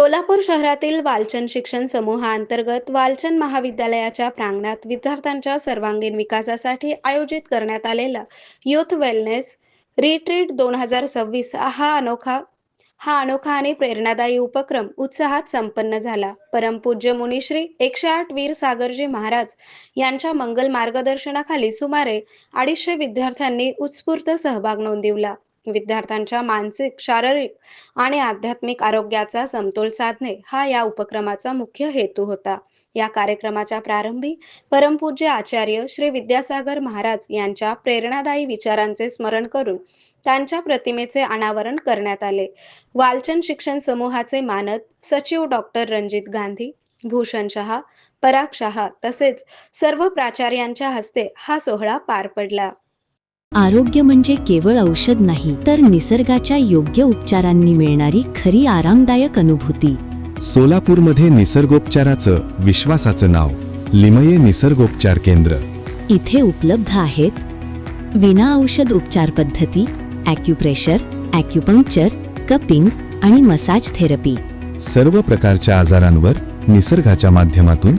सोलापूर शहरातील वालचंद शिक्षण समूहाअंतर्गत वालचंद महाविद्यालयाच्या प्रांगणात विद्यार्थ्यांच्या सर्वांगीण विकासासाठी आयोजित करण्यात आलेला युथ वेलनेस रिट्रीट 2026 हा अनोखा आणि प्रेरणादायी उपक्रम उत्साहात संपन्न झाला. परमपूज्य मुनिश्री 108 वीर सागरजी महाराज यांच्या मंगल मार्गदर्शनाखाली सुमारे 250 विद्यार्थ्यांनी उत्स्फूर्त सहभाग नोंदविला. विद्यार्थ्यांच्या मानसिक, शारीरिक आणि आध्यात्मिक आरोग्याचा समतोल साधणे हा या उपक्रमाचा मुख्य हेतू होता. या कार्यक्रमाच्या प्रारंभी परमपूज्य आचार्य श्री विद्यासागर महाराज यांच्या प्रेरणादायी विचारांचे स्मरण करून त्यांच्या प्रतिमेचे अनावरण करण्यात आले. वालचंद शिक्षण समूहाचे मानद सचिव डॉक्टर रणजित गांधी, भूषण शहा, पराग शहा तसेच सर्व प्राचार्यांच्या हस्ते हा सोहळा पार पडला. आरोग्य म्हणजे केवळ औषध नाही, तर निसर्गाच्या योग्य उपचारांनी मिळणारी खरी आरामदायक अनुभूती. सोलापूरमध्ये निसर्गोपचाराचं विश्वासाचं नाव लिमये निसर्गोपचार केंद्र. इथे उपलब्ध आहेत विना औषध उपचार पद्धती, ॲक्युप्रेशर, ॲक्युपंक्चर, कपिंग आणि मसाज थेरपी. सर्व प्रकारच्या आजारांवर निसर्गाच्या माध्यमातून